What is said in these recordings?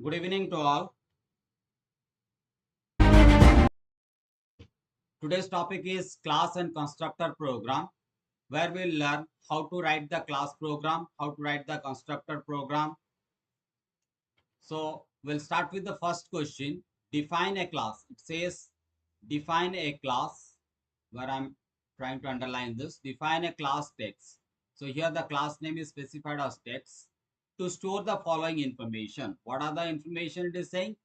Good evening to all. Today's topic is class and constructor program, where we'll learn how to write the class program, how to write the constructor program. So we'll start with the first question. Define a class. It says define a class, where I'm trying to underline this. Define a class text. So here the class name is specified as text to store the following information. What are the information it is saying?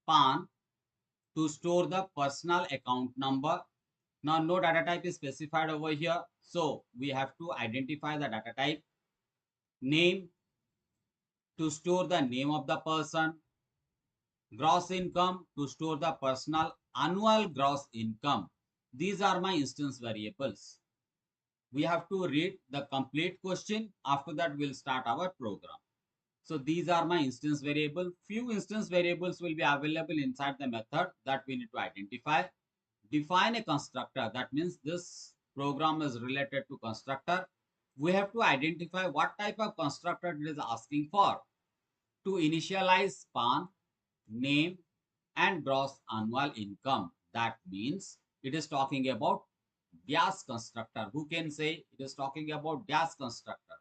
PAN, to store the personal account number. Now, no data type is specified over here. So, we have to identify the data type. Name, to store the name of the person. Gross income, to store the personal annual gross income. These are my instance variables. We have to read the complete question. After that, we'll start our program. So, these are my instance variable. Few instance variables will be available inside the method that we need to identify. Define a constructor. That means this program is related to constructor. We have to identify what type of constructor it is asking for. To initialize PAN, name, and gross annual income. That means it is talking about gas constructor. Who can say it is talking about gas constructor?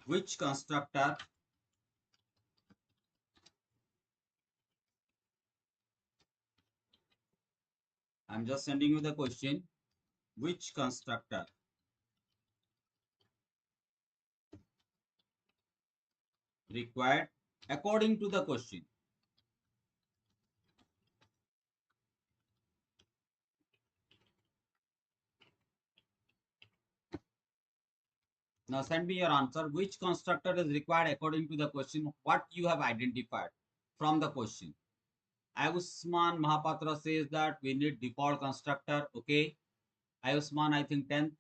Which constructor I'm just sending you the question. Which constructor required according to the question? Now send me your answer. Which constructor is required according to the question? What you have identified from the question. Ayushman Mahapatra says that we need default constructor. Okay. Ayushman, I think 10th.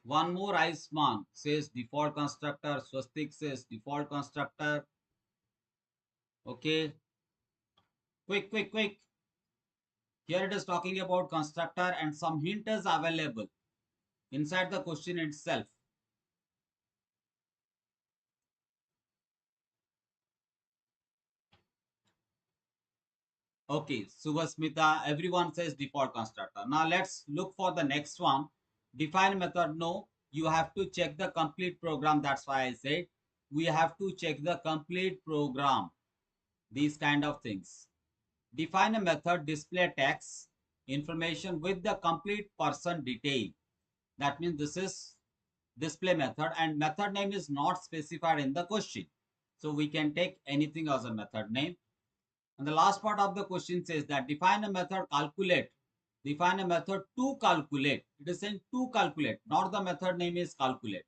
One more Ayushman says default constructor. Swastik says default constructor. Okay. Quick. Here it is talking about constructor and some hint is available inside the question itself. Okay, Subhasmita, everyone says default constructor. Now let's look for the next one. Define method. No, you have to check the complete program. That's why I said we have to check the complete program. These kind of things. Define a method, display text information with the complete person detail. That means this is display method and method name is not specified in the question. So we can take anything as a method name. And the last part of the question says that define a method calculate. Define a method to calculate. It is saying to calculate, not the method name is calculate.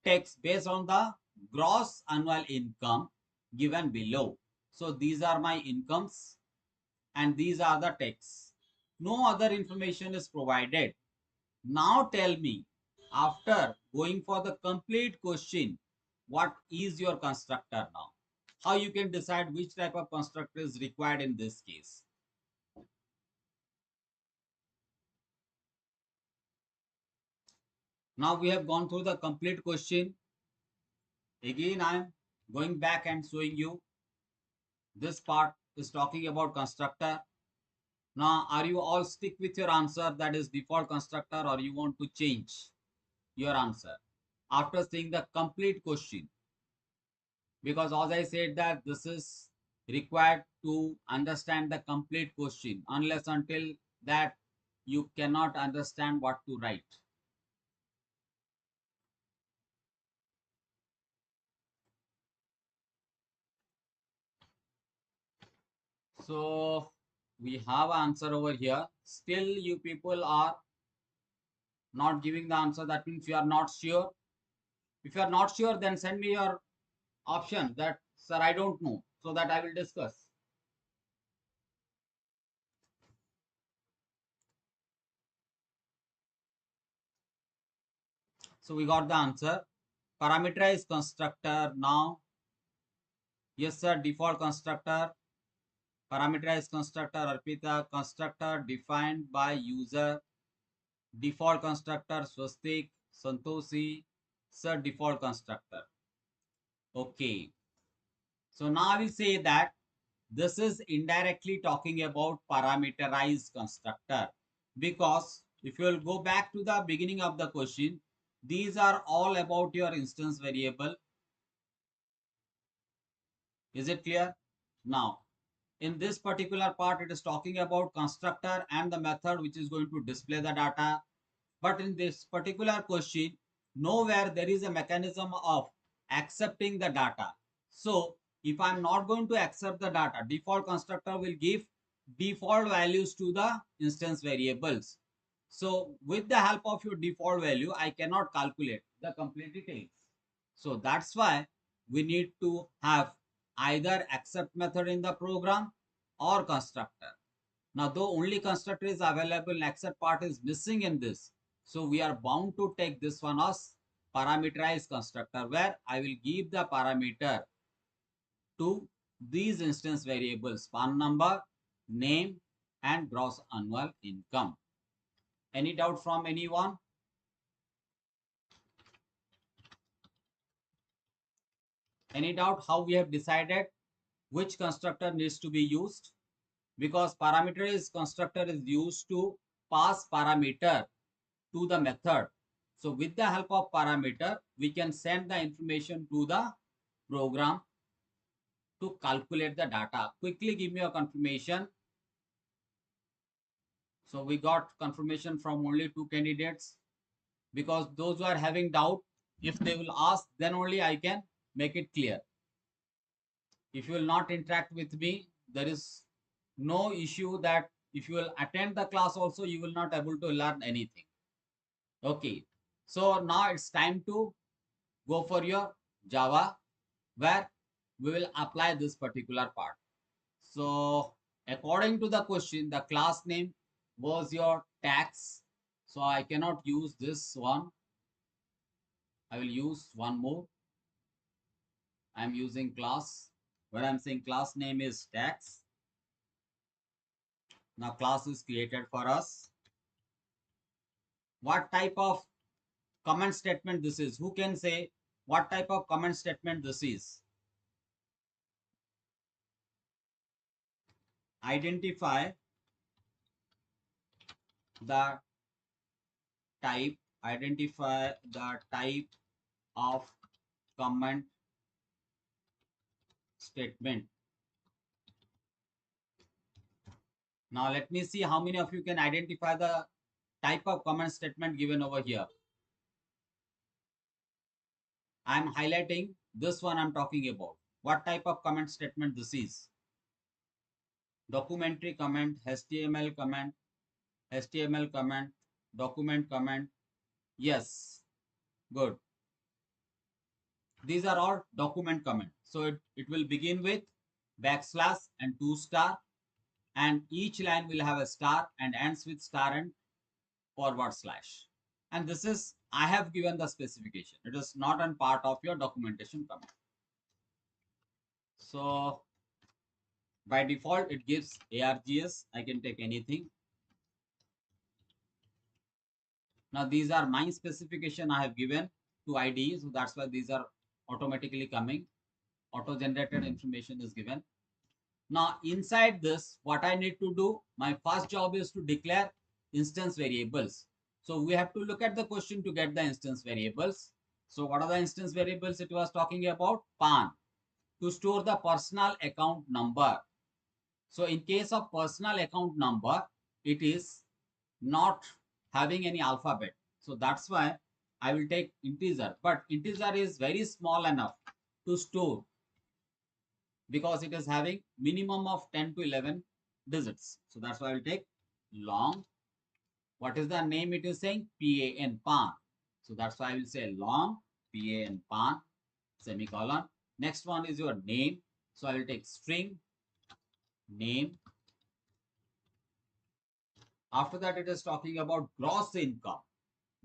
Text based on the gross annual income given below. So these are my incomes and these are the texts. No other information is provided. Now tell me, after going for the complete question, what is your constructor now? How you can decide which type of constructor is required in this case? Now we have gone through the complete question. Again, I am going back and showing you this part is talking about constructor. Now, are you all stick with your answer that is default constructor or you want to change your answer after seeing the complete question? Because as I said that this is required to understand the complete question. Unless until that you cannot understand what to write. So we have answer over here. Still you people are not giving the answer. That means you are not sure. If you are not sure, then send me your option that, sir, I don't know, so that I will discuss. So we got the answer. Parameterized constructor now. Yes, sir, default constructor. Parameterized constructor, Arpita, constructor defined by user. default constructor, Swastik, Santoshi, sir, default constructor. Okay. So now I will say that this is indirectly talking about parameterized constructor, because if you will go back to the beginning of the question, these are all about your instance variable. Is it clear? Now, in this particular part, it is talking about constructor and the method which is going to display the data. But in this particular question, nowhere there is a mechanism of accepting the data. So if I'm not going to accept the data, default constructor will give default values to the instance variables. So with the help of your default value, I cannot calculate the complete details. So that's why we need to have either accept method in the program or constructor. Now, though only constructor is available, accept part is missing in this. So we are bound to take this one as parameterized constructor, where I will give the parameter to these instance variables: PAN number, name, and gross annual income. Any doubt from anyone? Any doubt how we have decided which constructor needs to be used? Because parameterized constructor is used to pass parameter to the method. So with the help of parameter, we can send the information to the program to calculate the data. Quickly give me a confirmation. So we got confirmation from only 2 candidates, because those who are having doubt, if they will ask, then only I can make it clear. If you will not interact with me, there is no issue that if you will attend the class also, you will not able to learn anything. Okay. So now it's time to go for your Java, where we will apply this particular part. So according to the question, the class name was your tax. So I cannot use this one. I will use one more. I'm using class, where I'm saying class name is tax. Now class is created for us. What type of comment statement this is? Who can say what type of comment statement this is? Identify the type, identify the type of comment statement. Now let me see how many of you can identify the type of comment statement given over here. I am highlighting this one I'm talking about. What type of comment statement this is? Documentary comment, HTML comment, HTML comment, document comment. Yes, good. These are all document comment. So it will begin with backslash and 2 star, and each line will have a star and ends with star and forward slash. And this is, I have given the specification. It is not a part of your documentation comment. So by default, it gives ARGS. I can take anything. Now these are my specification I have given to IDE. So that's why these are automatically coming. Auto-generated information is given. Now inside this, what I need to do, my first job is to declare instance variables. So we have to look at the question to get the instance variables. So what are the instance variables it was talking about? PAN, to store the personal account number. So in case of personal account number, it is not having any alphabet. So that's why I will take integer, but integer is very small enough to store, because it is having minimum of 10 to 11 digits. So that's why I will take long. What is the name it is saying? PAN, PAN. So that's why I will say long, PAN, PAN, semicolon. Next one is your name. So I will take string, name. After that, it is talking about gross income.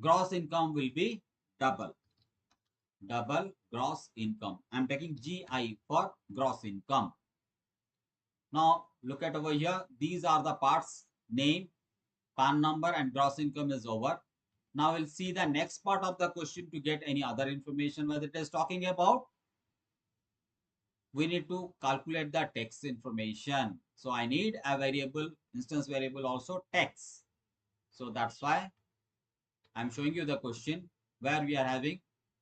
Gross income will be double gross income. I'm taking GI for gross income. Now look at over here. These are the parts: name, PAN number, and gross income is over. Now we'll see the next part of the question to get any other information whether it is talking about. We need to calculate the text information. So I need a variable, instance variable also text. So that's why I'm showing you the question where we are having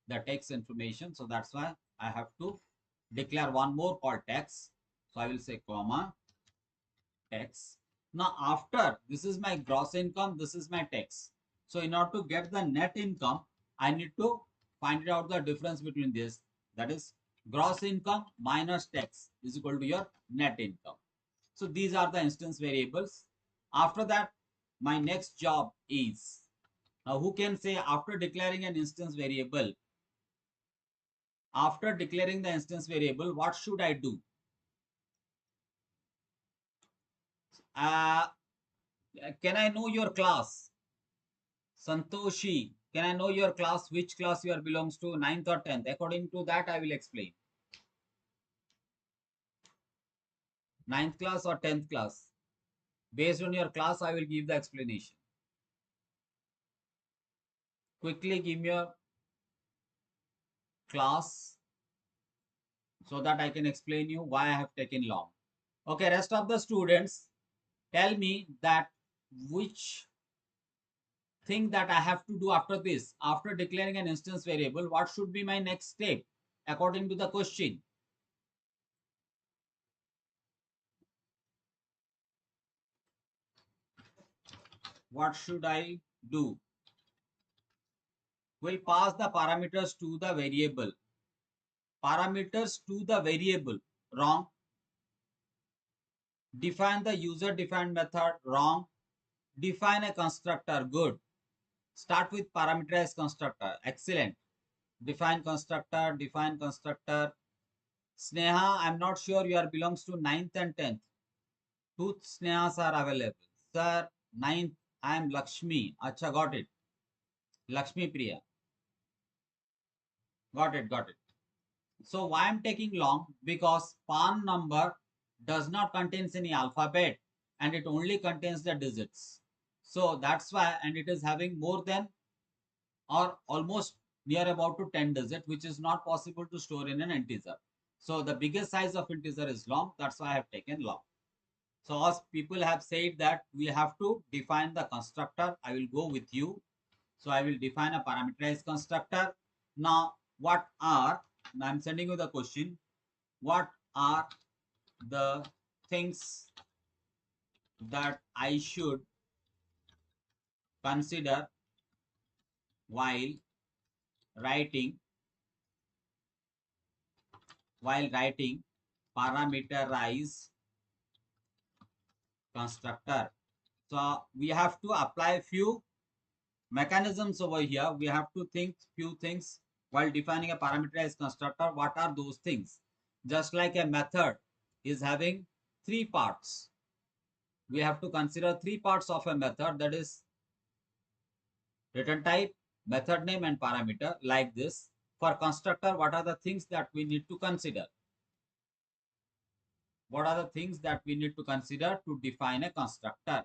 the text information. So that's why I have to declare one more called text. So I will say comma text. Now after this is my gross income, this is my text. So in order to get the net income, I need to find out the difference between this. That is gross income minus tax is equal to your net income. So these are the instance variables. After that, my next job is, now who can say after declaring an instance variable, after declaring the instance variable, what should I do? Uh, can I know your class? Santoshi, can I know your class? Which class you are belongs to, 9th or 10th? According to that, I will explain. 9th class or 10th class? Based on your class, I will give the explanation. Quickly give me your class so that I can explain you why I have taken long. Okay, rest of the students, tell me that which thing that I have to do after this. After declaring an instance variable, what should be my next step according to the question? What should I do? We'll pass the parameters to the variable. Parameters to the variable, wrong. Define the user defined method, wrong. Define a constructor, good. Start with parameterized constructor, excellent. Define constructor, define constructor. Sneha, I'm not sure you are belongs to 9th and 10th. Two Snehas are available. Sir, 9th, I am Lakshmi. Acha, got it. Lakshmi Priya. Got it, got it. So why I'm taking long? Because PAN number does not contains any alphabet and it only contains the digits. So that's why, and it is having more than or almost near about to 10 digit, which is not possible to store in an integer. So the biggest size of integer is long. That's why I have taken long. So as people have said that we have to define the constructor, I will go with you. So I will define a parameterized constructor. Now, what are, I'm sending you the question, what are the things that I should consider while writing parameterized constructor? So we have to apply few mechanisms over here. We have to think few things while defining a parameterized constructor. What are those things? Just like a method is having three parts, we have to consider three parts of a method, that is return type, method name and parameter. Like this, for constructor, what are the things that we need to consider? What are the things that we need to consider to define a constructor?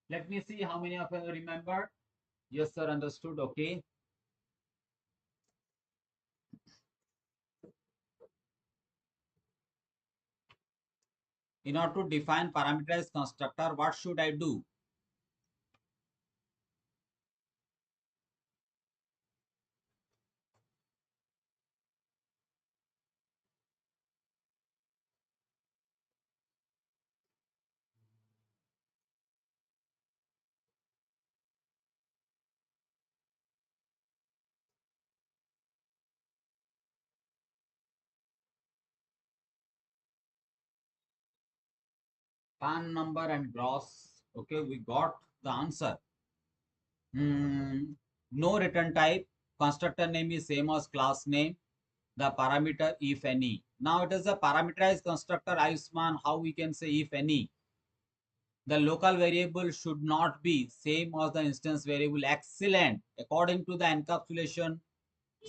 Let me see how many of you remember. Yes sir, understood. Okay, in order to define parameterized constructor, what should I do? PAN number and gross. Okay, we got the answer. No return type. Constructor name is same as class name. The parameter if any. Now it is a parameterized constructor, Ayushman. How we can say if any? The local variable should not be same as the instance variable. Excellent. According to the encapsulation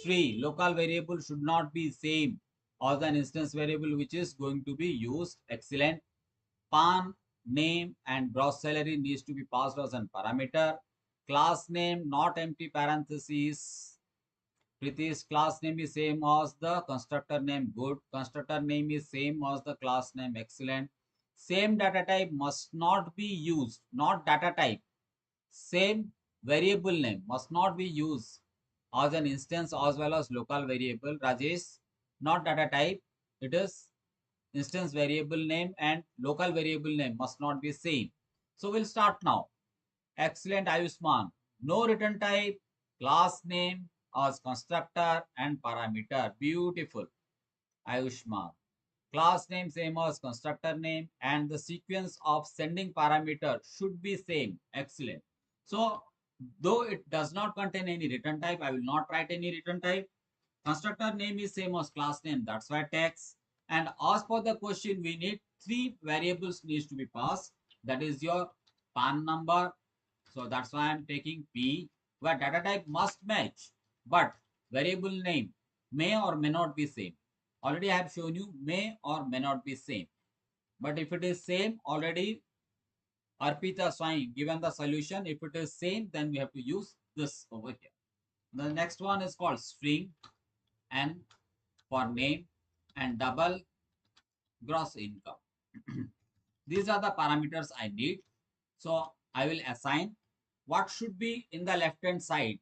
3, local variable should not be same as an instance variable which is going to be used. Excellent. PAN, name and gross salary needs to be passed as a parameter. class name, not empty parentheses. Priti's class name is same as the constructor name. Good. Constructor name is same as the class name. Excellent. Same data type must not be used. Not data type. Same variable name must not be used as an instance as well as local variable. Rajesh, not data type. It is instance variable name and local variable name must not be same. So we'll start now. Excellent, Ayushman. No return type, class name as constructor and parameter. Beautiful, Ayushman. Class name same as constructor name and the sequence of sending parameter should be same. Excellent. So though it does not contain any return type, I will not write any return type. Constructor name is same as class name. That's why text. And as per the question, we need three variables needs to be passed. That is your PAN number. So that's why I'm taking P, where data type must match, but variable name may or may not be same. Already I have shown you may or may not be same. But if it is same, already Arpita Swine given the solution. If it is same, then we have to use this over here. The next one is called string and for name and double gross income. These are the parameters I need. So I will assign what should be in the left hand side.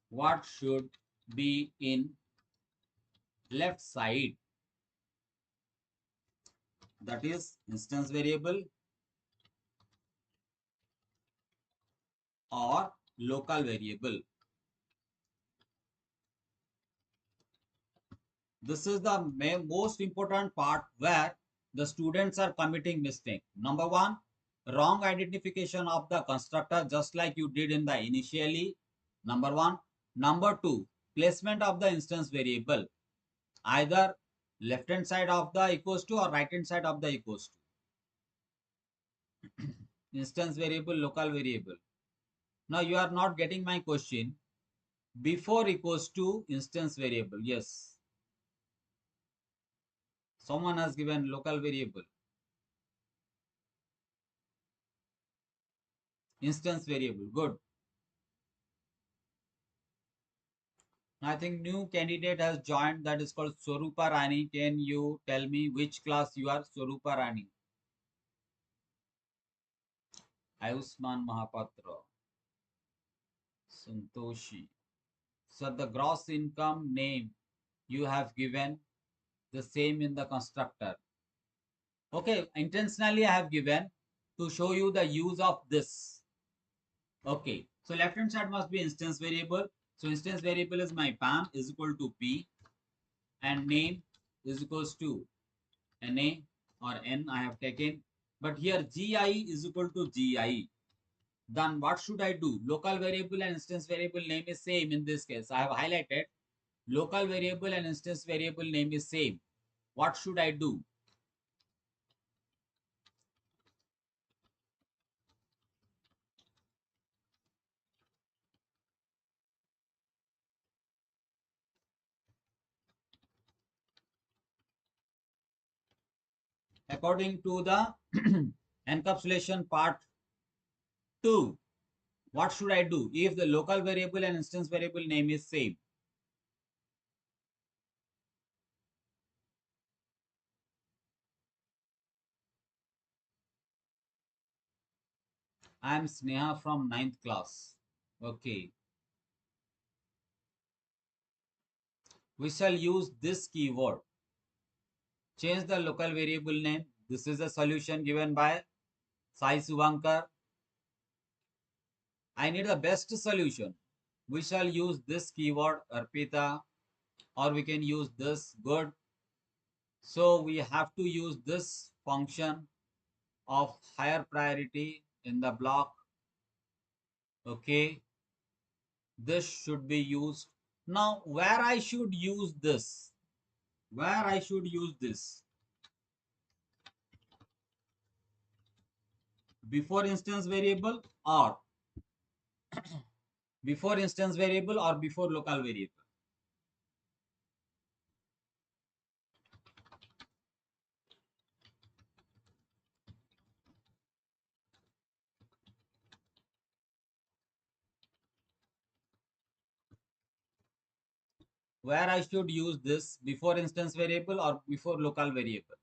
What should be in left side? That is instance variable or local variable. This is the most important part where the students are committing mistake. Number one, wrong identification of the constructor just like you did in the initially. Number one. Number two, placement of the instance variable. Either left hand side of the equals to or right hand side of the equals to. Instance variable, local variable. Now you are not getting my question. Before equals to instance variable. Yes. Someone has given local variable. Instance variable. Good. I think new candidate has joined, that is called Swarupa Rani. Can you tell me which class you are? Swarupa Rani. Ayushman Mahapatra. Santoshi. So the gross income name you have given the same in the constructor. Okay, intentionally I have given to show you the use of this. Okay, so left hand side must be instance variable. So instance variable is my PAN is equal to P and name is equals to NA or N I have taken. But here GI is equal to GI. Then what should I do? Local variable and instance variable name is same in this case. I have highlighted local variable and instance variable name is same. What should I do? According to the encapsulation part 2, what should I do if the local variable and instance variable name is same? I am Sneha from 9th class. Okay. We shall use this keyword. Change the local variable name. This is a solution given by Sai Suvankar. I need the best solution. We shall use this keyword Arpita, or we can use this. Good. So we have to use this function of higher priority in the block. Okay. This should be used. Now where I should use this? Where I should use this? Before instance variable or before instance variable or before local variable? where I should use this before instance variable or before local variable.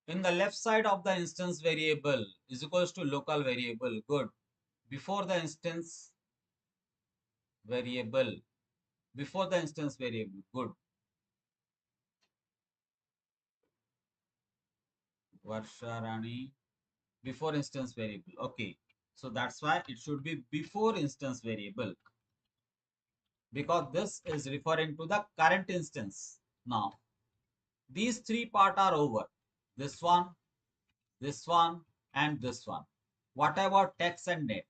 In the left side of the instance variable is equals to local variable. Good. Before the instance variable. Before the instance variable. Good. Varsha Rani. Before instance variable. Okay. So that's why it should be before instance variable. Because this is referring to the current instance. Now, these three parts are over. This one, and this one. What about text and net?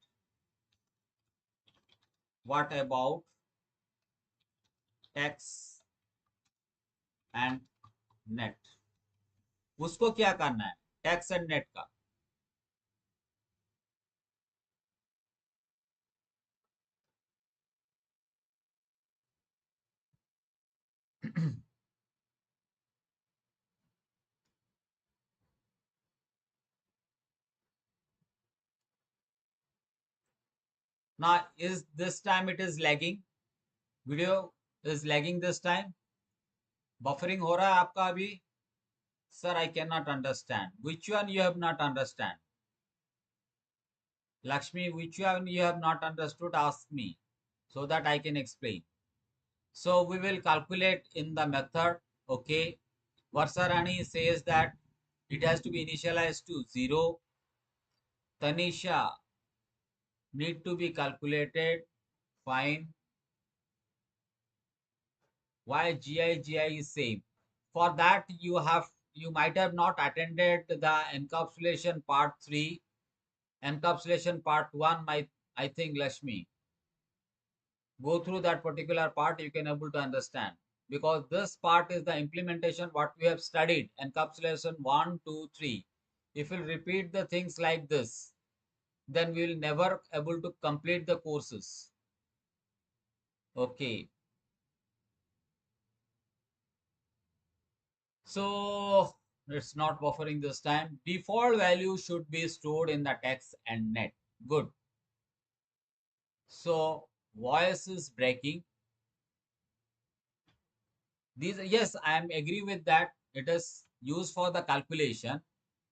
What about text and net? उसको क्या करना है tax and net का? Now is this time it is lagging? Video is lagging this time? Buffering हो रहा है आपका अभी? Sir, I cannot understand. Which one you have not understand? Lakshmi, which one you have not understood? Ask me so that I can explain. So we will calculate in the method. Okay. Varsarani says that it has to be initialized to 0. Tanisha need to be calculated. Fine. Why GI is same? For that you might have not attended the encapsulation part 3. Encapsulation part 1 might, I think, Lakshmi. Go through that particular part, you can able to understand. Because this part is the implementation what we have studied. Encapsulation 1, 2, 3. If we repeat the things like this, then we will never able to complete the courses. Okay. So it's not buffering this time. Default value should be stored in the text and net. Good. So voice is breaking. These, yes, I am agree with that. It is used for the calculation.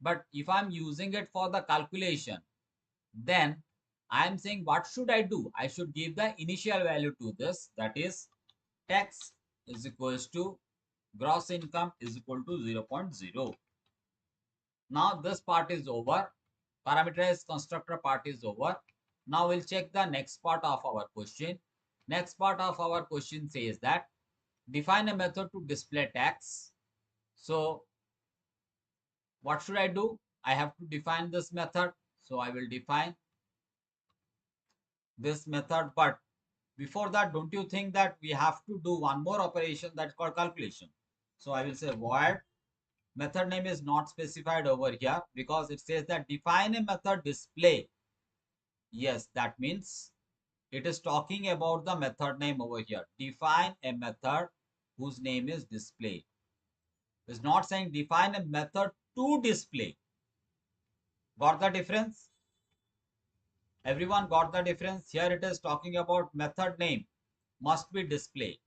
But if I'm using it for the calculation, then I am saying what should I do? I should give the initial value to this. That is tax is equals to gross income is equal to 0.0. Now this part is over. Parameterized constructor part is over. Now we'll check the next part of our question. Next part of our question says that define a method to display tax. So what should I do? I have to define this method. So I will define this method. But before that, don't you think that we have to do one more operation that's called calculation? So I will say void. Method name is not specified over here because it says that define a method display. Yes, that means it is talking about the method name over here. Define a method whose name is display. It's not saying define a method to display. Got the difference? Everyone got the difference? Here it is talking about method name must be display.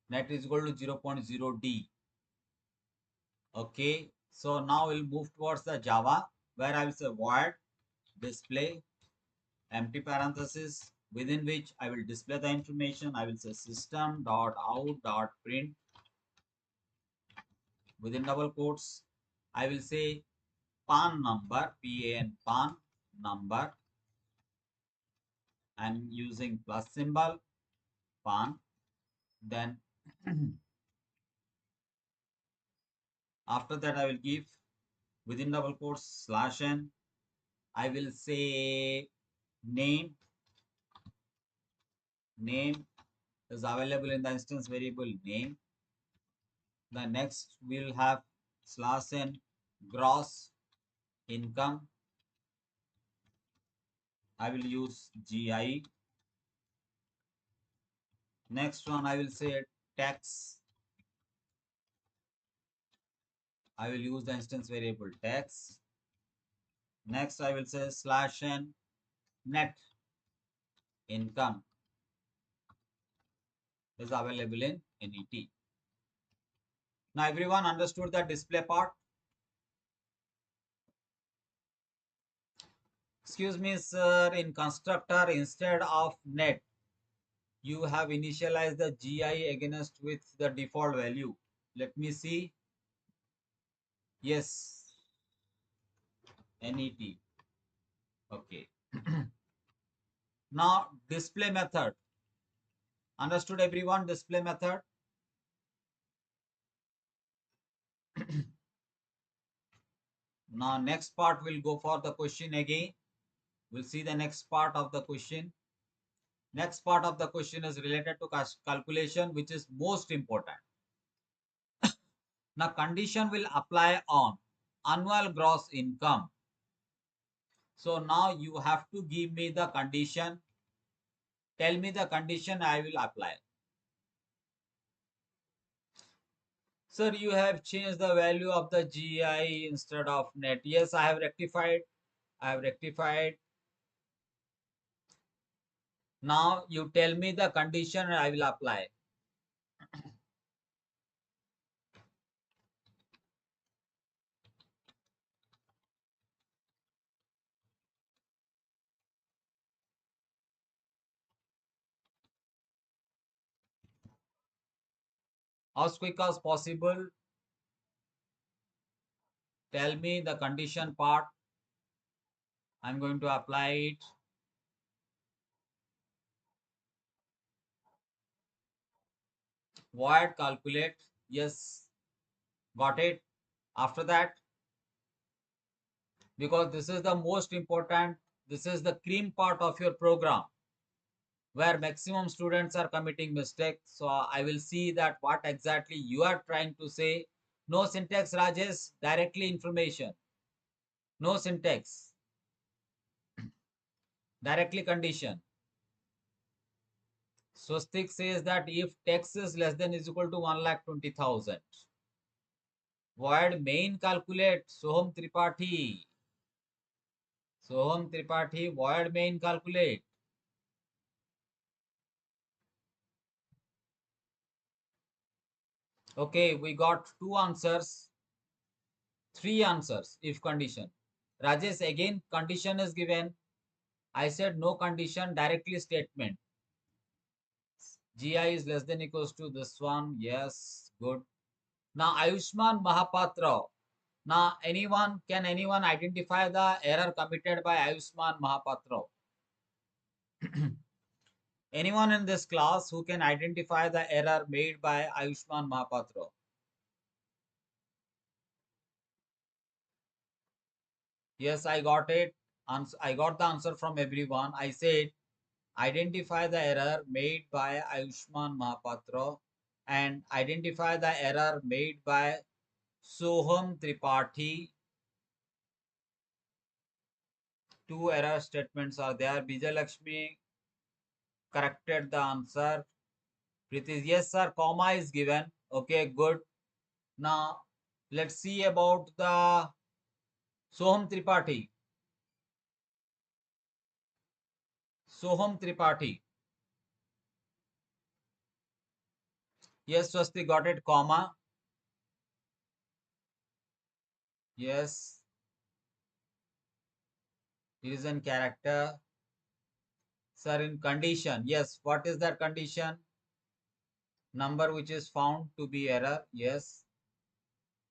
Net is equal to 0.0d. Okay, so now we'll move towards the Java where I will say void display empty parenthesis within which I will display the information. I will say system.out.print within double quotes. I will say PAN number, PAN number. I'm using plus symbol, PAN. Then after that I will give within double quotes /n. I will say name. Name is available in the instance variable name. The next we'll have /n gross income. I will use GI. Next one I will say tax. I will use the instance variable tax. Next I will say slash n net income is available in NET. Now everyone understood the display part? Excuse me, sir, in constructor instead of net, you have initialized the GI against with the default value. Let me see. Yes, NET. Okay. Now display method. Understood everyone? Display method. Now next part will go for the question again. We'll see the next part of the question. Next part of the question is related to calculation, which is most important. Now condition will apply on annual gross income. So now you have to give me the condition. Tell me the condition I will apply. Sir, you have changed the value of the GI instead of net. Yes, I have rectified. I have rectified. Now you tell me the condition I will apply. As quick as possible. Tell me the condition part. I'm going to apply it. Void calculate. Yes, got it. After that, because this is the most important, this is the cream part of your program where maximum students are committing mistakes. So I will see that what exactly you are trying to say. No syntax, Rajesh, directly information. No syntax, directly condition. Swastik says that if tax is less than is equal to 1,20,000, void main calculate. Soham Tripathi. Soham Tripathi, void main calculate. Okay, we got two answers, three answers if condition. Rajesh, again, condition is given. I said no condition, directly statement. GI is less than equals to this one. Yes, good. Now, Ayushman Mahapatra. Now, can anyone identify the error committed by Ayushman Mahapatra? Anyone in this class who can identify the error made by Ayushman Mahapatra? Yes, I got it. I got the answer from everyone. I said identify the error made by Ayushman Mahapatra and identify the error made by Soham Tripathi. Two error statements are there. Bijay Lakshmi corrected the answer. Pritish, yes sir, comma is given. Okay, good. Now let's see about the Soham Tripathi. Soham Tripathi. Yes, Swasti got it, comma. Yes. Reason character. Sir, in condition. Yes, what is that condition? Number which is found to be error. Yes.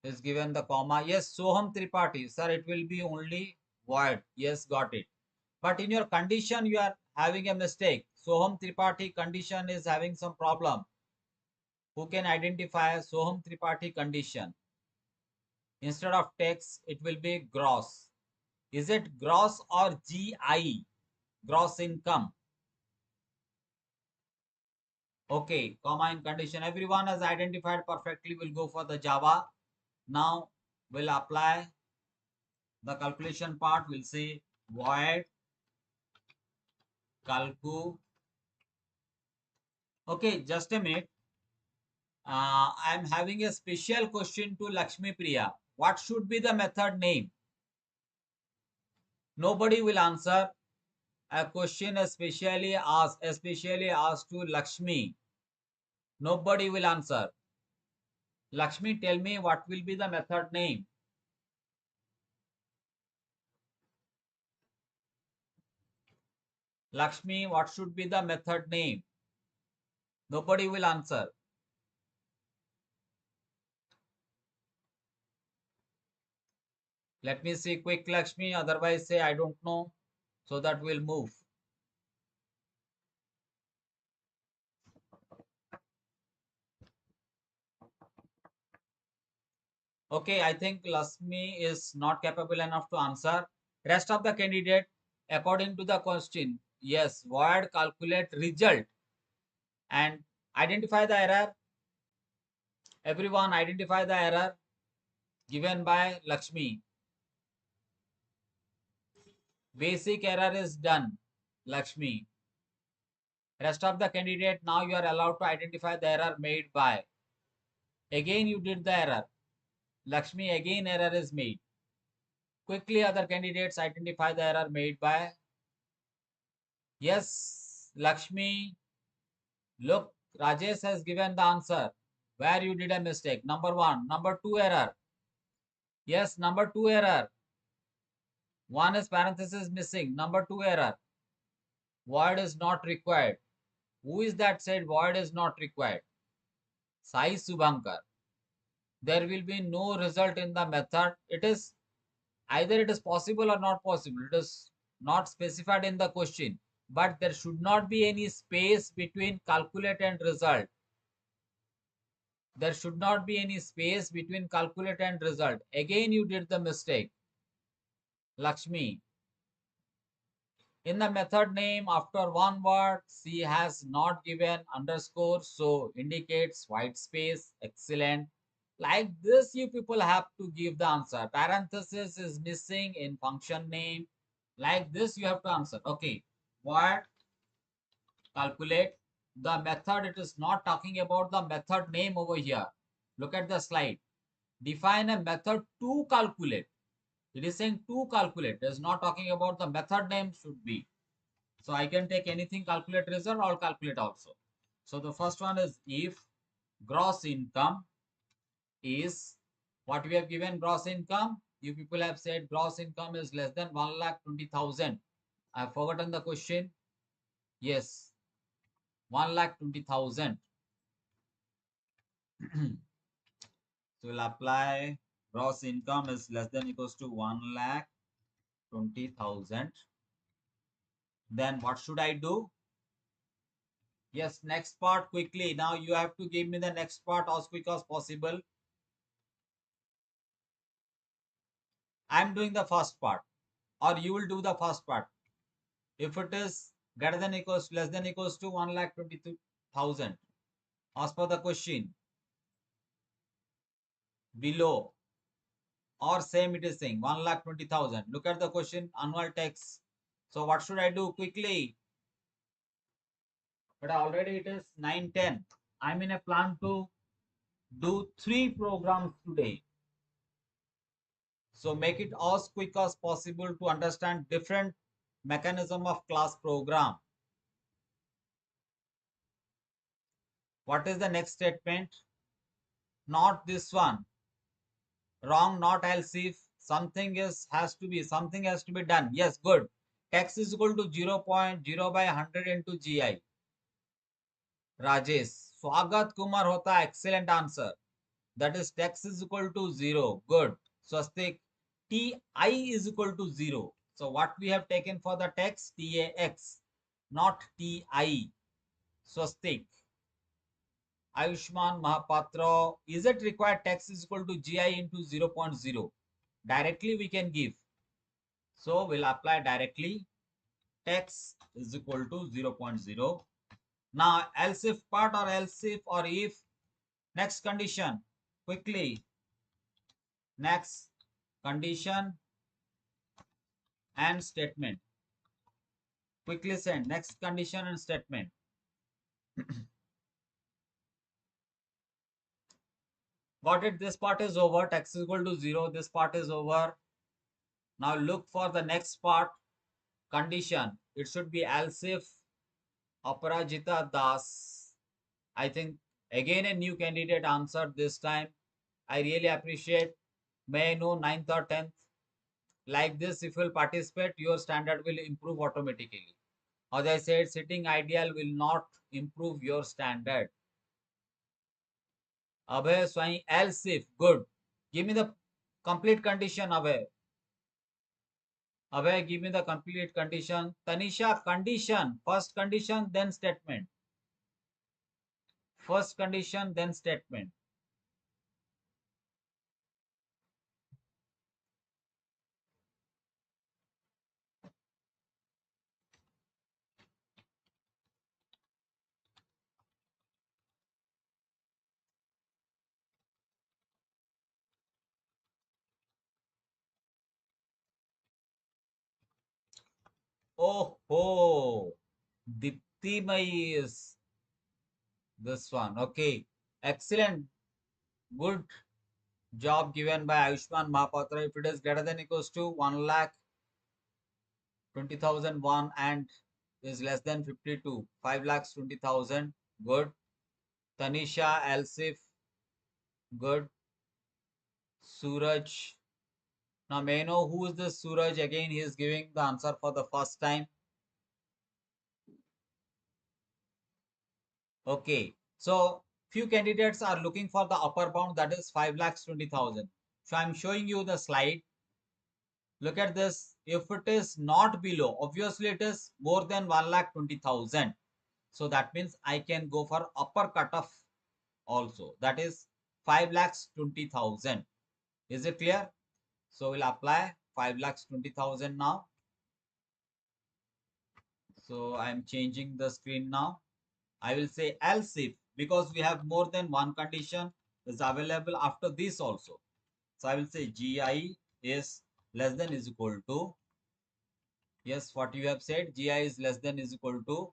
Is given the comma. Yes, Soham Tripathi. Sir, it will be only void. Yes, got it. But in your condition, you are having a mistake. Soham Tripathi condition is having some problem. Who can identify Soham Tripathi condition? Instead of text, it will be gross. Is it gross or GI? Gross income. Okay, comma in condition. Everyone has identified perfectly. We'll go for the Java. Now we'll apply the calculation part. We'll say void calcu Okay, just a minute. I'm having a special question to Lakshmi Priya. What should be the method name? Nobody will answer. A question especially asked to Lakshmi. Nobody will answer. Lakshmi, tell me what will be the method name? Lakshmi, what should be the method name? Nobody will answer. Let me see quick, Lakshmi. Otherwise, say I don't know. So that we'll move. Okay, I think Lakshmi is not capable enough to answer. Rest of the candidate, according to the question, yes, word calculate result and identify the error. Everyone identify the error given by Lakshmi. Basic error is done, Lakshmi. Rest of the candidate, now you are allowed to identify the error made by. Again, you did the error. Lakshmi, again error is made. Quickly, other candidates identify the error made by. Yes, Lakshmi. Look, Rajesh has given the answer where you did a mistake. Number one. Number two error. Yes, number two error. One is parenthesis missing. Number two error. Word is not required. Who is that said word is not required? Sai Subhankar. There will be no result in the method. It is either it is possible or not possible. It is not specified in the question. But there should not be any space between calculate and result. There should not be any space between calculate and result. Again, you did the mistake, Lakshmi. In the method name, after one word, she has not given underscore, so indicates white space. Excellent. Like this, you people have to give the answer. Parenthesis is missing in function name. Like this, you have to answer. Okay. What? Calculate. The method, it is not talking about the method name over here. Look at the slide. Define a method to calculate. It is saying to calculate. It is not talking about the method name should be. So I can take anything calculate result or calculate also. So the first one is if gross income is what we have given gross income. You people have said gross income is less than 1,20,000. I have forgotten the question. Yes, 1,20,000. So we'll apply gross income is less than equals to 1,20,000. Then what should I do? Yes, next part quickly. Now you have to give me the next part as quick as possible. I'm doing the first part, or you will do the first part. If it is greater than equals less than equals to 1,22,000 as per the question below, or same it is saying 1,20,000. Look at the question annual tax. So what should I do quickly? But already it is 9:10. I'm in a plan to do 3 programs today. So make it as quick as possible to understand different mechanism of class program. What is the next statement? Not this one. Wrong, not else if. Something something has to be done. Yes, good. Tax is equal to 0.0 by 100 into GI. Rajesh. Swagat Kumar hota, excellent answer. That is tax is equal to 0. Good. Swastik. TI is equal to 0. So what we have taken for the tax? TAX, not TI. Swastik. Ayushman Mahapatra, is it required tax is equal to GI into 0.0? Directly we can give. So we'll apply directly. Tax is equal to 0.0. Now else if part or else if or if. Next condition. Quickly. Next condition and statement. Quickly send. Next condition and statement. Got it? This part is over. Tax is equal to 0. This part is over. Now look for the next part. Condition. It should be else if Aparajita Das. I think again a new candidate answered this time. I really appreciate. May I know 9th or 10th? Like this, if you will participate, your standard will improve automatically. As I said, sitting ideal will not improve your standard. Abhay Swai, else if. Good. Give me the complete condition, Abhay. Abhay, give me the complete condition. Tanisha, condition. First condition, then statement. First condition, then statement. Oh, oh. Dipti is this one. Okay. Excellent. Good job given by Ayushman Mahapatra. If it is greater than equals to 1 lakh 20,001 and is less than 52, 5 lakhs 20,000. Good. Tanisha Elsif. Good. Suraj. Now may I know who is this Suraj? Again, he is giving the answer for the first time. Okay. So few candidates are looking for the upper bound, that is 5 lakhs 20,000. So I'm showing you the slide. Look at this. If it is not below, obviously it is more than 1 lakh 20,000. So that means I can go for upper cutoff also. That is 5 lakhs 20,000. Is it clear? So we'll apply 5 lakhs 20,000 now. So I'm changing the screen now. I will say else if, because we have more than one condition is available after this also. So I will say GI is less than is equal to, yes, what you have said, GI is less than is equal to,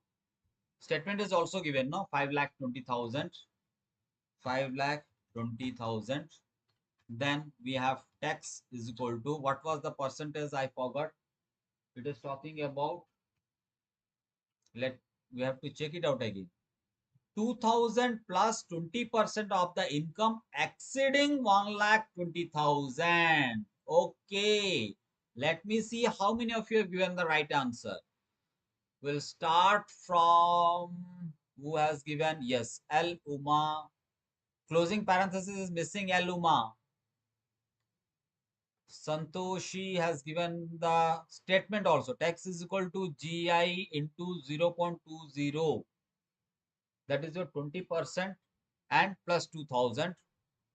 statement is also given, no, 5 lakh 20,000, 5 lakh 20,000. Then we have tax is equal to, what was the percentage? I forgot. It is talking about, we have to check it out again. 2,000 plus 20% of the income exceeding 1 lakh 20,000. Okay. Let me see how many of you have given the right answer. We'll start from who has given, yes, L Uma. Closing parenthesis is missing, L Uma. Santoshi has given the statement also. Tax is equal to GI into 0.20. That is your 20% and plus 2,000.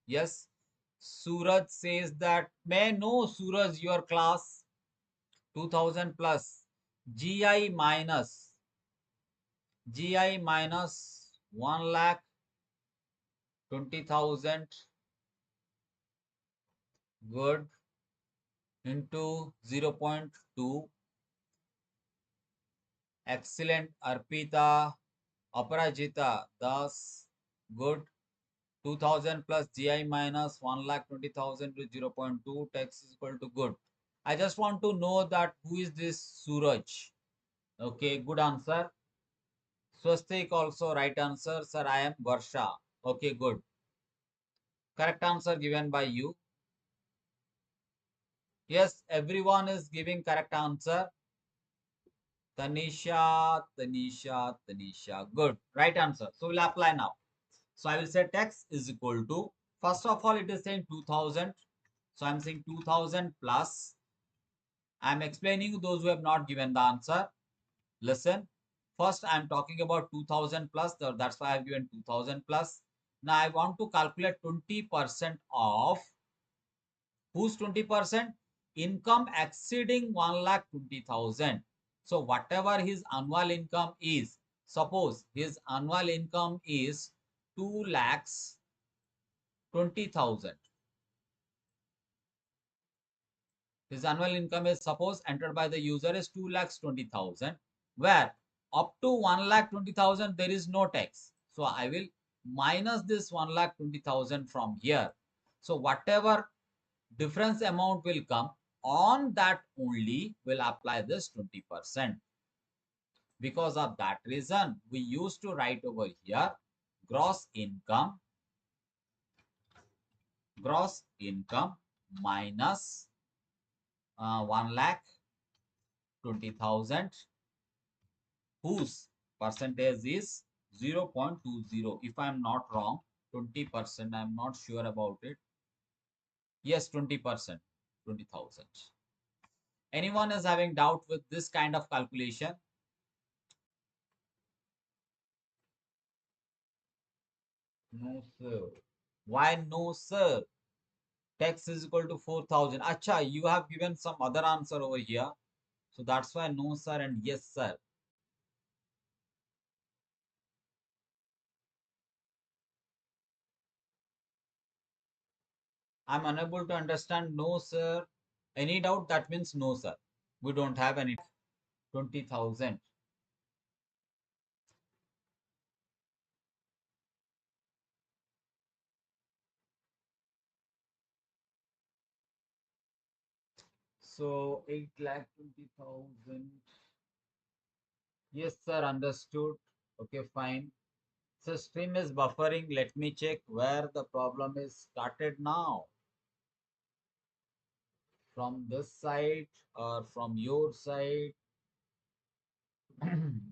Yes. Suraj says that, may I know, Suraj, your class? 2,000 plus GI minus 1 lakh 20,000. Good. Into 0.2. Excellent. Arpita. Aparajita Das. Good. 2,000 plus GI minus 1 lakh 20,000 with 0.2. Tax is equal to good. I just want to know that who is this Suraj? Okay, good answer. Swastik also right answer. Sir, I am Varsha. Okay, good. Correct answer given by you. Yes, everyone is giving correct answer. Tanisha, Tanisha, Tanisha. Good. Right answer. So we'll apply now. So I will say tax is equal to, first of all, it is saying 2,000. So I'm saying 2,000 plus. I'm explaining those who have not given the answer. Listen. First, I'm talking about 2,000 plus. So that's why I've given 2,000 plus. Now I want to calculate 20% of, whose 20%? Income exceeding 1 lakh 20,000. So whatever his annual income is, suppose his annual income is 2 lakhs 20,000. His annual income is, suppose, entered by the user is 2 lakhs 20,000, where up to 1 lakh 20,000 there is no tax. So I will minus this 1 lakh 20,000 from here. So whatever difference amount will come, on that only will apply this 20%. Because of that reason, we used to write over here gross income minus 1,20,000, whose percentage is 0.20. If I'm not wrong, 20%. I'm not sure about it. Yes, 20%, 20,000. Anyone is having doubt with this kind of calculation? No, sir. Why no, sir? Tax is equal to 4,000. Acha, you have given some other answer over here. So that's why no, sir, and yes, sir. I'm unable to understand no, sir. Any doubt? That means no, sir. We don't have any 20,000. So 8,20,000. Yes, sir, understood. Okay, fine. So stream is buffering. Let me check where the problem is started now. From this side or from your side?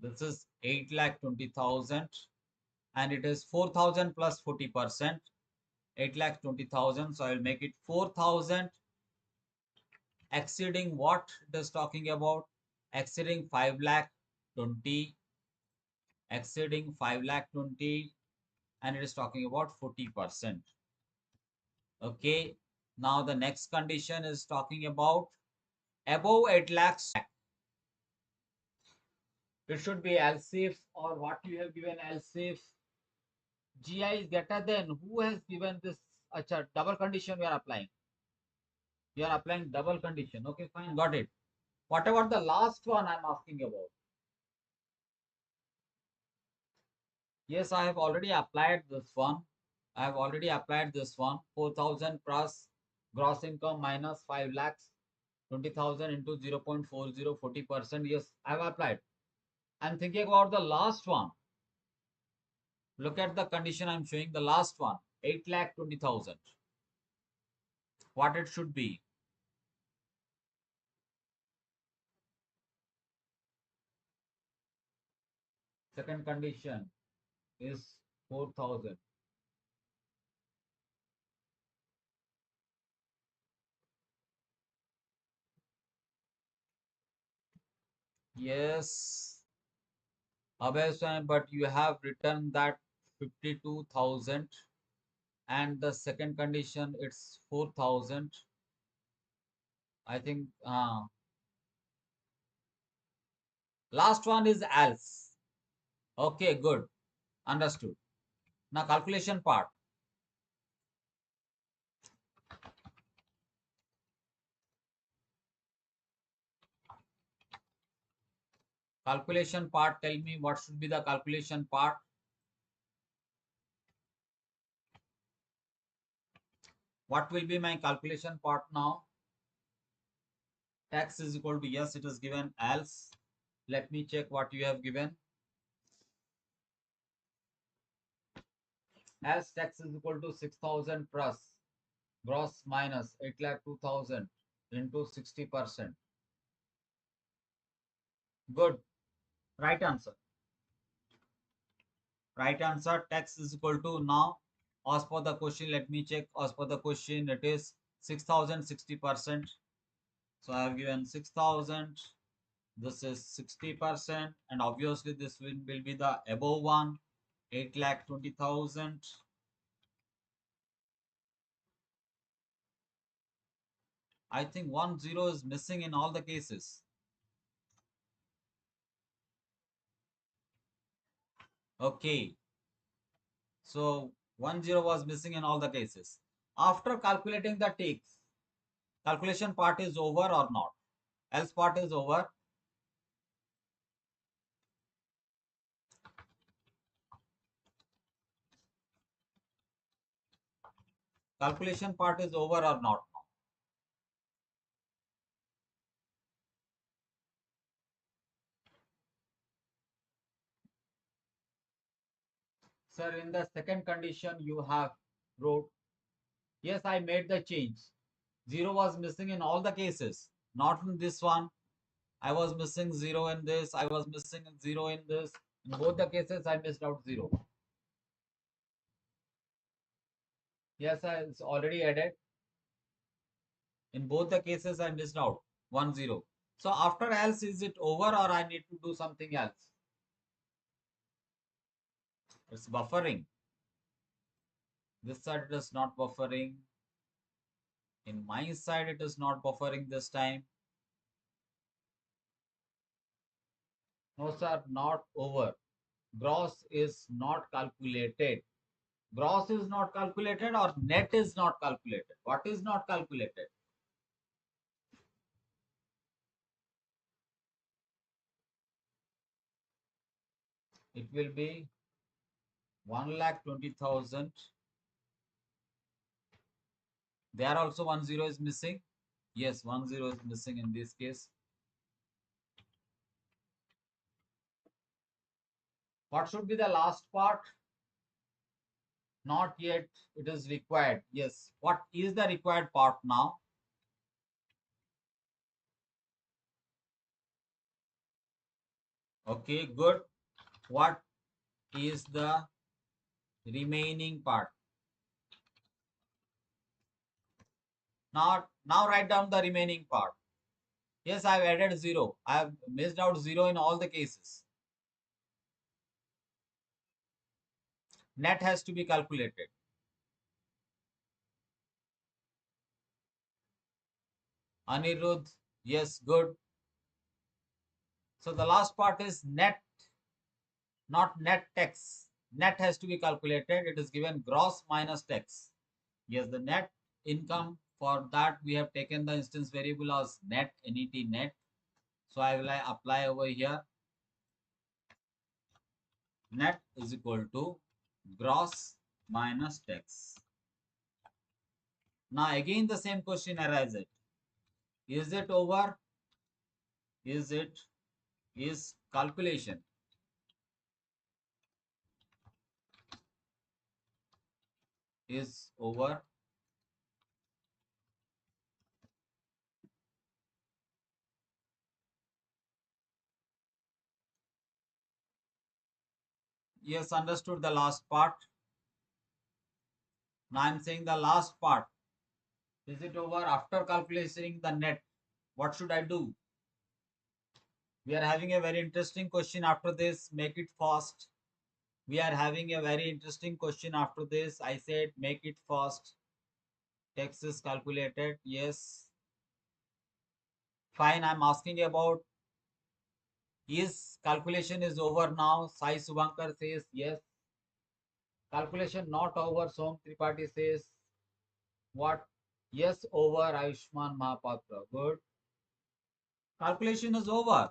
This is 8,20,000 and it is 4,000 plus 40%. 8,20,000. So I will make it 4,000 exceeding what it is talking about? Exceeding 5,20,000, exceeding 5,20,000, and it is talking about 40%. Okay. Now the next condition is talking about above 8 lakhs. It should be else if, or what you have given else if GI is greater than. Who has given this? Acha, double condition we are applying. You are applying double condition. Okay, fine, got it. What about the last one I'm asking about? Yes, I have already applied this one. I have already applied this one. 4,000 plus gross income minus 5 lakhs. 20,000 into 0.40, 40%. Yes, I have applied. I'm thinking about the last one. Look at the condition I'm showing. The last one. 8,20,000. What it should be? Second condition is 4,000. Yes, Abhay, but you have written that 52,000 and the second condition it's 4,000. I think last one is else. Okay, good. Understood. Now calculation part. Calculation part, tell me what should be the calculation part. What will be my calculation part now? Tax is equal to, yes, it is given else. Let me check what you have given. As tax is equal to 6,000 plus gross minus 8,02,000 into 60%. Good. Right answer. Right answer. Tax is equal to, now as per the question, let me check. As per the question, it is 6,000 60%. So I have given 6,000. This is 60%, and obviously this will be the above one, 8,20,000. I think 10 is missing in all the cases. Okay, so 10 was missing in all the cases. After calculating the takes, calculation part is over or not? Else part is over. Calculation part is over or not now? Sir, in the second condition you have wrote, yes, I made the change. 0 was missing in all the cases, not in this one. I was missing 0 in this, I was missing 0 in this. In both the cases, I missed out 0. Yes, it's already added. In both the cases, I missed out 1 0. So after else, is it over or I need to do something else? It's buffering. This side it is not buffering. In my side, it is not buffering this time. No, sir, not over. Gross is not calculated. Gross is not calculated or net is not calculated. What is not calculated? It will be 1,20,000. There also 1 0 is missing. Yes, 1 0 is missing in this case. What should be the last part? Not yet. It is required. Yes. What is the required part now? Okay, good. What is the remaining part? Now write down the remaining part. Yes, I've added 0. I've missed out 0 in all the cases. Net has to be calculated. Anirudh, yes, good. So the last part is net, not net tax. Net has to be calculated. It is given gross minus tax. Yes, the net income, for that we have taken the instance variable as net, net. So I will apply over here. Net is equal to gross minus tax. Now again the same question arises. Is it over? Is calculation is over? Yes, understood the last part. Now I'm saying the last part. Is it over after calculating the net? What should I do? We are having a very interesting question after this. Make it fast. We are having a very interesting question after this. I said make it fast. Tax is calculated. Yes. Fine. I'm asking about is calculation is over now. Sai Subhankar says yes. Calculation not over. Som Tripathi says what? Yes, over. Ayushman Mahapatra. Good. Calculation is over.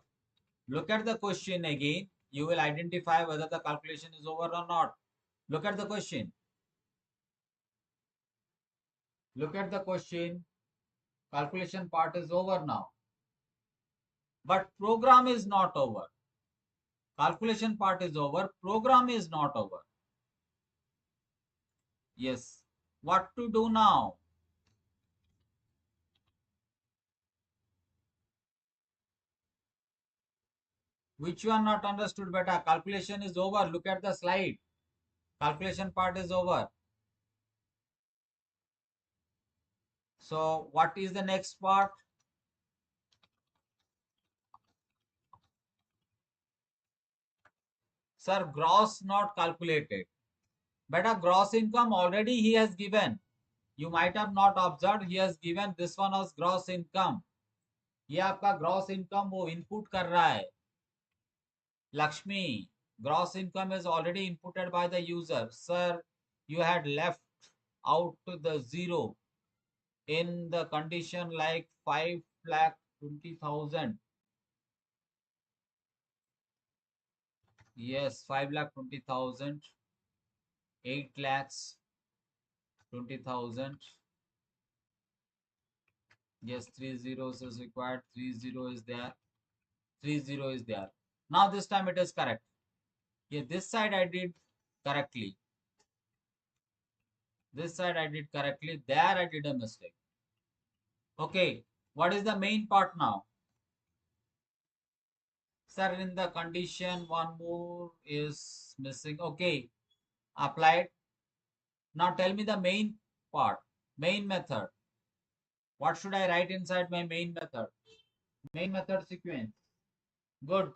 Look at the question again. You will identify whether the calculation is over or not. Look at the question. Look at the question. Calculation part is over now. But program is not over. Calculation part is over. Program is not over. Yes. What to do now? Which one not understood better? Calculation is over. Look at the slide. Calculation part is over. So what is the next part? Sir, gross not calculated. Better gross income already he has given. You might have not observed, he has given this one as gross income. ये आपका gross income वो input कर रहा है. Lakshmi, gross income is already inputted by the user. Sir, you had left out the 0 in the condition like 5,20,000. Yes, 5,20,000, 8 lakhs. 20,000. Yes, 3 zeros is required. 30 is there. 30 is there. Now this time it is correct. Yeah, this side I did correctly. This side I did correctly. There I did a mistake. Okay, what is the main part now? Sir, in the condition, one more is missing. Okay, applied. Now tell me the main part, main method. What should I write inside my main method? Main method sequence. Good.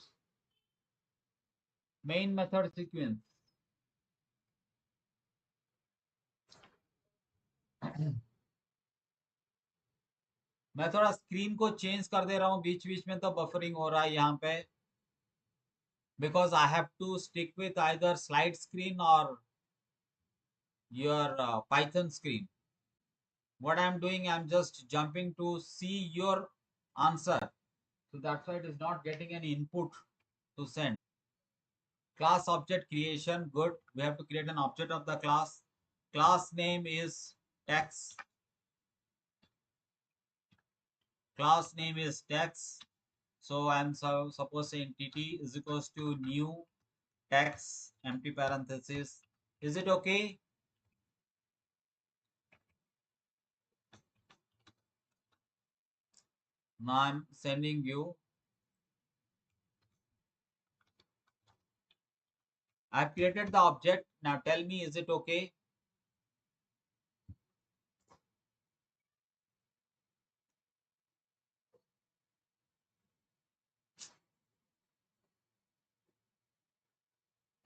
Main method sequence. मैं थोड़ा screen को change कर दे रहा हूँ बीच बीच में तो buffering हो रहा है यहाँ पे because I have to stick with either slide screen or your Python screen. What I'm doing, I'm just jumping to see your answer. So that's why it is not getting any input to send. Class object creation, good. We have to create an object of the class. Class name is text. Class name is text. So I'm suppose saying tt is equals to new text empty parenthesis. Is it okay? Now I'm sending you. I've created the object. Now tell me, is it okay?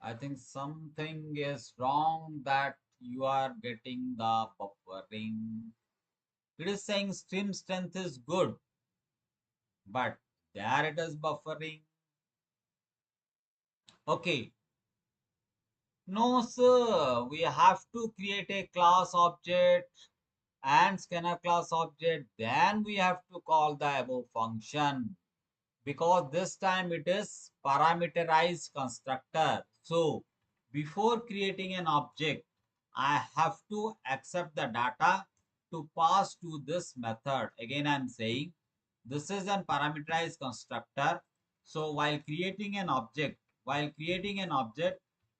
I think something is wrong that you are getting the buffering. It is saying stream strength is good, but there it is buffering. Okay. No, sir. We have to create a class object and scanner class object. Then we have to call the above function, because this time it is parameterized constructor. So before creating an object, I have to accept the data to pass to this method. Again, I'm saying this is an parameterized constructor. So while creating an object,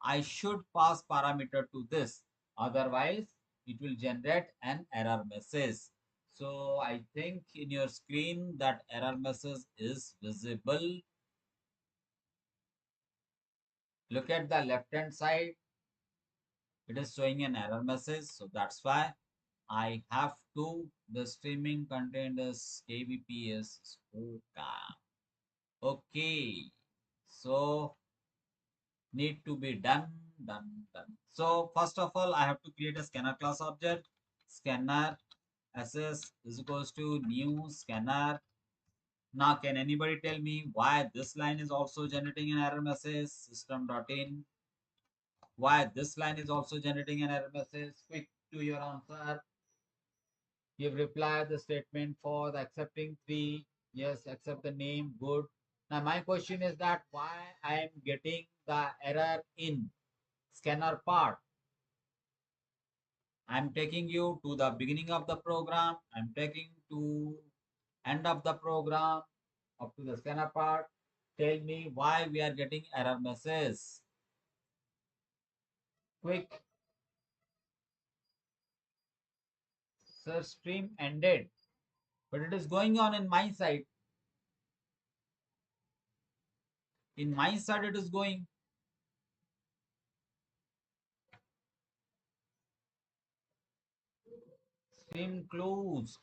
I should pass parameter to this. Otherwise, it will generate an error message. So I think in your screen that error message is visible. Look at the left hand side. It is showing an error message. So that's why I have to, the streaming content is KBPS spoken. Okay. So need to be done. So first of all, I have to create a scanner class object. Scanner SS is equals to new scanner. Now, can anybody tell me why this line is also generating an error message? System.in. Why this line is also generating an error message? Quick to your answer. You've replied the statement for the accepting three. Yes, accept the name. Good. Now, my question is that why I am getting the error in scanner part? I'm taking you to the beginning of the program. I'm taking to end of the program up to the scanner part. Tell me why we are getting error message. Quick, sir, stream ended, but it is going on in my side. In my side, it is going. Stream closed.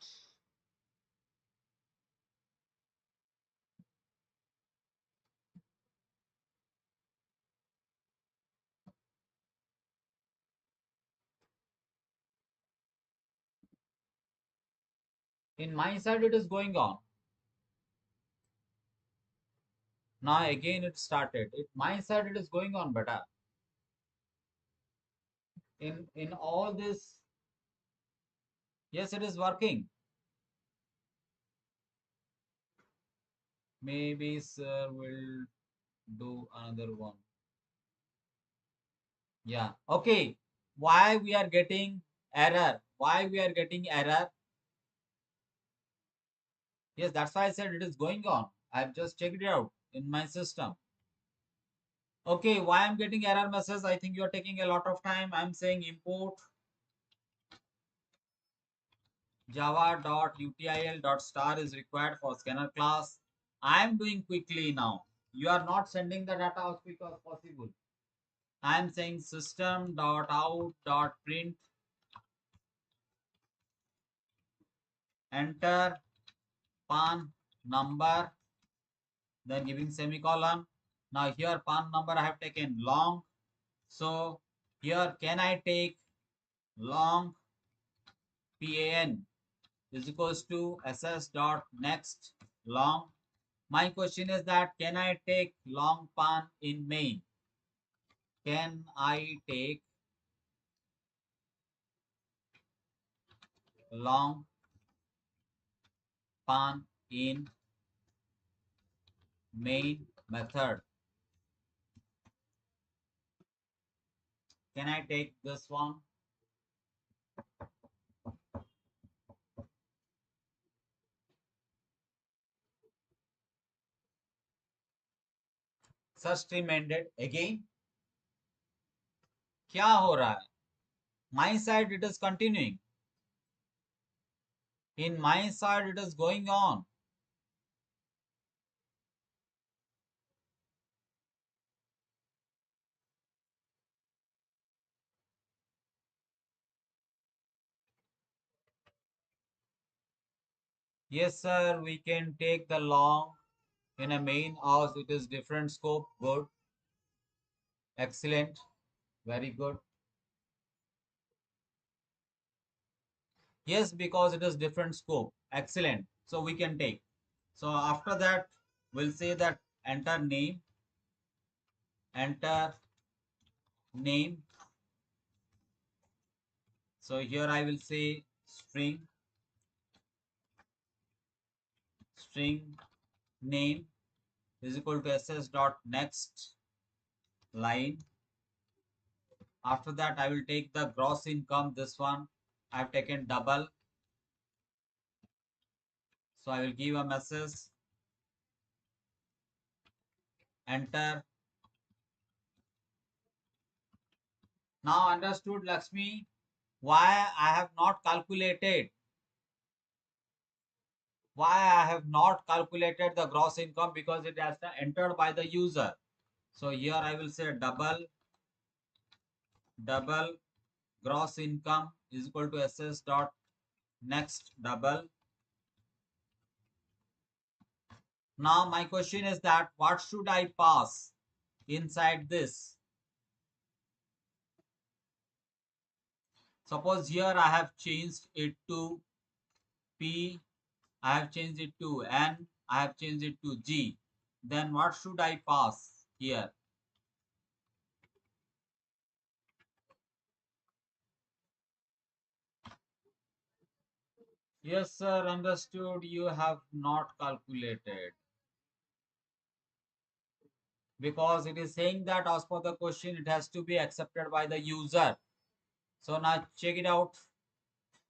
In my side, it is going on. Now again, it started. In my side, it is going on better. In all this, yes, it is working. Maybe sir will do another one. Yeah. Okay. Why we are getting Error. Why we are getting error? Yes, that's why I said it is going on. I've just checked it out in my system. Okay, why I'm getting error message? I think you are taking a lot of time. I'm saying import java.util.star is required for scanner class. I'm doing quickly now. You are not sending the data as quick as possible. I'm saying system.out.print, enter PAN number, then giving semicolon. Now here PAN number I have taken long. So here can I take long PAN is equals to ss dot next long. My question is that can I take long PAN in main? Can I take long PAN in main method? Can I take this one? Search stream ended again. क्या हो रहा है? My side it is continuing. In my side it is going on. Yes, sir, we can take the long in a main house. It is different scope. Good. Excellent. Very good. Yes, because it is different scope. Excellent. So we can take. So after that, we'll say that enter name, enter name. So here I will say string name is equal to ss dot next line. After that, I will take the gross income. This one I have taken double. So I will give a message, enter. Now understood, Lakshmi, why I have not calculated the gross income, because it has to entered by the user. So here I will say double gross income is equal to ss dot next double. Now my question is that what should I pass inside this? Suppose here I have changed it to P, I have changed it to N, I have changed it to G. Then what should I pass here? Yes, sir, understood. You have not calculated. Because it is saying that as per the question, it has to be accepted by the user. So now check it out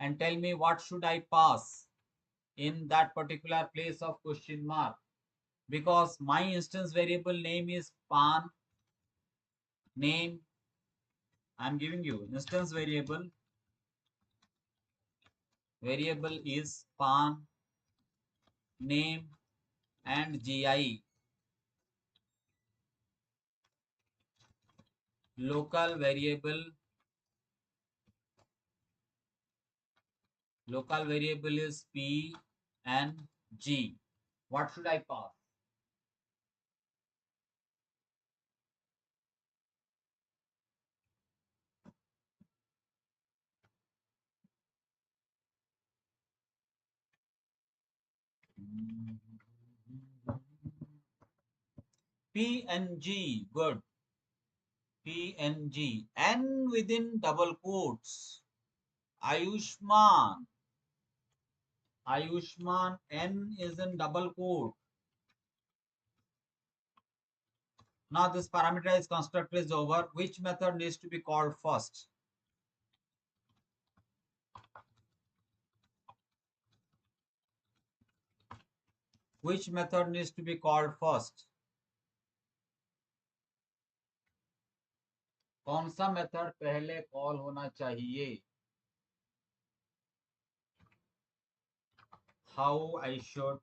and tell me what should I pass in that particular place of question mark. Because my instance variable name is PAN name. I'm giving you instance variable is PAN name and GI. Local variable is P and G. What should I pass? P and G. Good. P and G. N within double quotes. Ayushman. Ayushman. N is in double quote. Now this parameterized constructor is over. Which method needs to be called first? Which method needs to be called first? कौन सा method पहले call होना चाहिए? How I should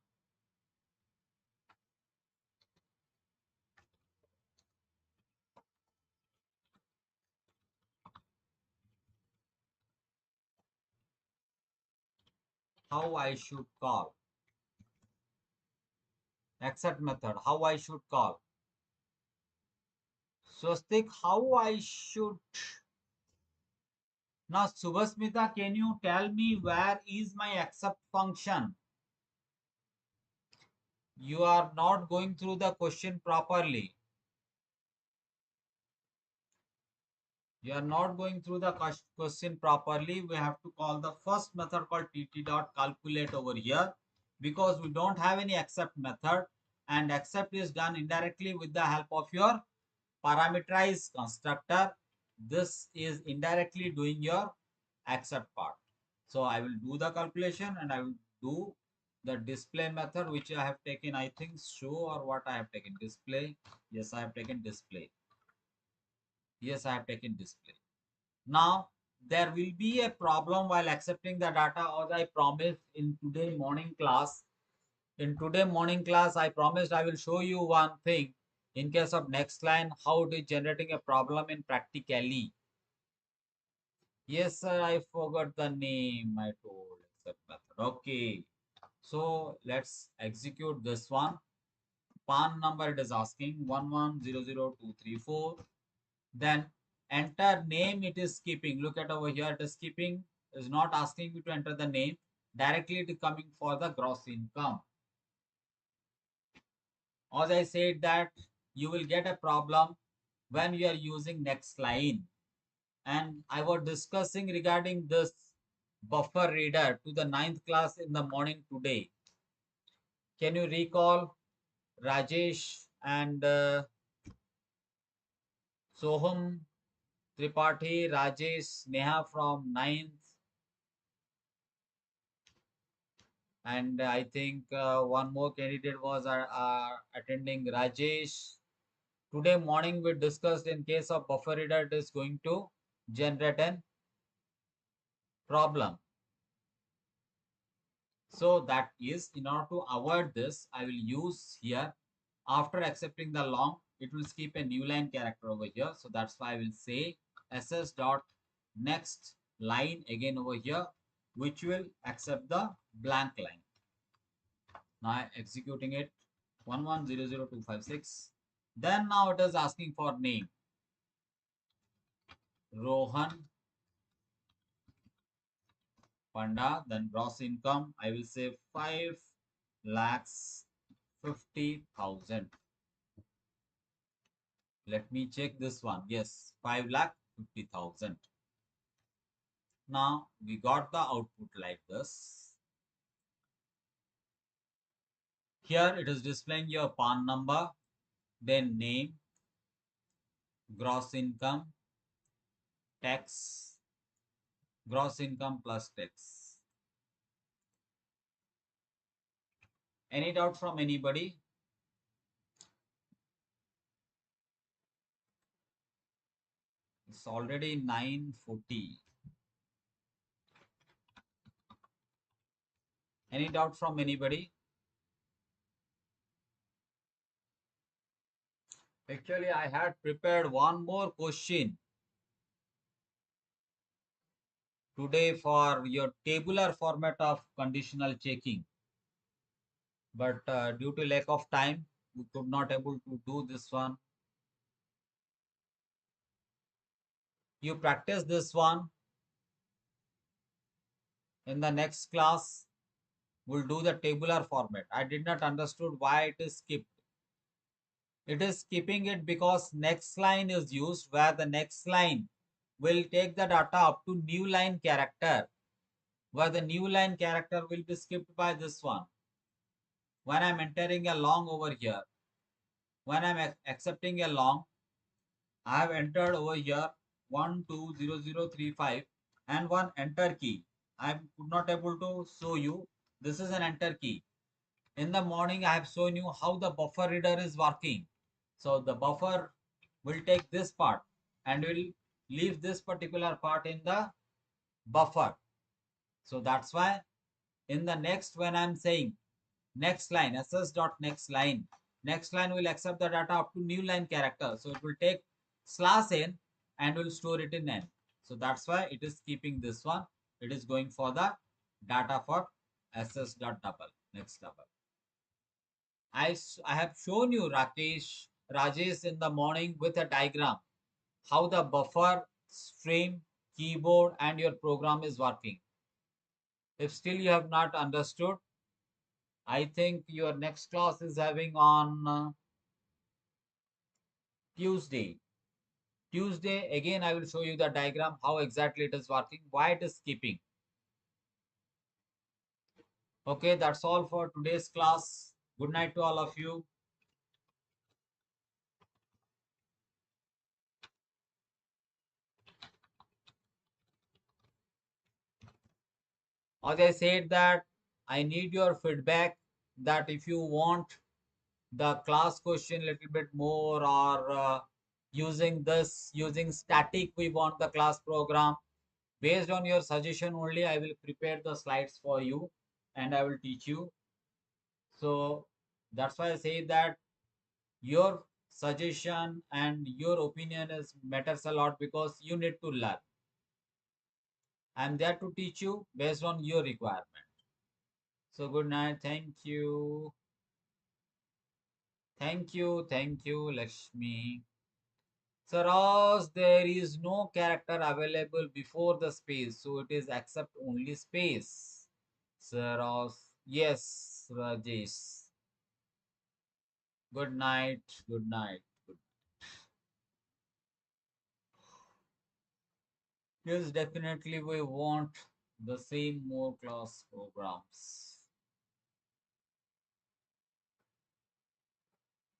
call? Accept method. How I should call? Swastik, how I should? Now, Subhasmita, can you tell me where is my accept function? You are not going through the question properly. You are not going through the question properly. We have to call the first method called tt.calculate over here because we don't have any accept method, and accept is done indirectly with the help of your parameterized constructor. This is indirectly doing your accept part. So I will do the calculation and I will do the display method, which I have taken, I think, show, or what I have taken, display. Yes, I have taken display. Yes, I have taken display. Now, there will be a problem while accepting the data, as I promised in today morning class. In today morning class, I promised I will show you one thing in case of next line, how it is generating a problem in practically. Yes, sir, I forgot the name I told. Accept method. Okay. So let's execute this one. PAN number it is asking 1100234. Then enter name it is skipping. Look at over here, it is skipping, is not asking you to enter the name. Directly it is coming for the gross income. As I said that you will get a problem when you are using next line. And I was discussing regarding this buffer reader to the 9th class in the morning today. Can you recall Rajesh and Soham Tripathi, Rajesh, Neha from 9th, and I think one more candidate was attending, Rajesh. Today morning we discussed in case of buffer reader it is going to generate an problem. So that is, in order to avoid this, I will use here, after accepting the long, it will skip a new line character over here. So that's why I will say ss dot next line again over here, which will accept the blank line. Now executing it, 1100256. Then now it is asking for name. Rohan Panda. Then gross income, I will say 5,50,000. Let me check this one. Yes, 5,50,000. Now we got the output like this. Here it is displaying your PAN number, then name, gross income, tax, gross income plus tax. Any doubt from anybody? It's already 9:40. Any doubt from anybody? Actually, I had prepared one more question today for your tabular format of conditional checking. But due to lack of time, we could not able to do this one. You practice this one. In the next class, we'll do the tabular format. I did not understood why it is skipped. It is skipping it because next line is used, where the next line will take the data up to new line character, where the new line character will be skipped by this one. When I'm entering a long over here, when I'm accepting a long, I have entered over here 120035 and one enter key. I could not able to show you. This is an enter key. In the morning, I have shown you how the buffer reader is working. So the buffer will take this part and will leave this particular part in the buffer. So that's why in the next, when I'm saying next line, ss dot next line will accept the data up to new line character. So it will take slash n and will store it in n. So that's why it is keeping this one. It is going for the data for ss dot double, next double. I have shown you Rajesh in the morning with a diagram how the buffer, stream, keyboard and your program is working. If still you have not understood, I think your next class is having on Tuesday. Tuesday again I will show you the diagram how exactly it is working, why it is skipping. Okay, that's all for today's class. Good night to all of you. As I said that I need your feedback that if you want the class question a little bit more or using static we want the class program, based on your suggestion only I will prepare the slides for you and I will teach you. So that's why I say that your suggestion and your opinion is matters a lot because you need to learn. I'm there to teach you based on your requirement. So good night. Thank you Lakshmi. Saras, there is no character available before the space, so it is accept only space. Saras, yes, Rajesh. Good night. Good night. Good. Yes, definitely we want the same more class programs.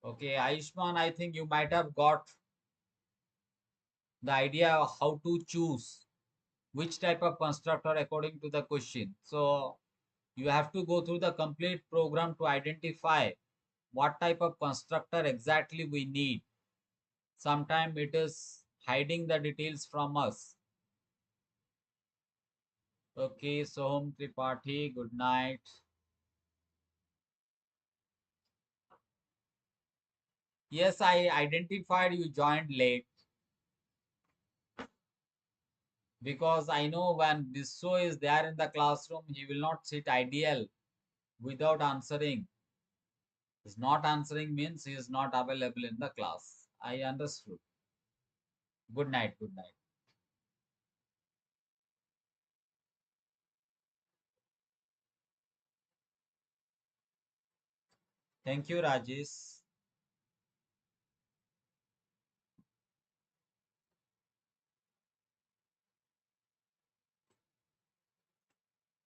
Okay, Aishman, I think you might have got the idea of how to choose which type of constructor according to the question. So you have to go through the complete program to identify what type of constructor exactly we need. Sometimes it is hiding the details from us. Okay, Soham Tripathi, good night. Yes, I identified you joined late because I know when Bisso is there in the classroom, he will not sit ideal without answering. Is not answering means he is not available in the class. I understood. Good night. Good night. Thank you, Rajesh.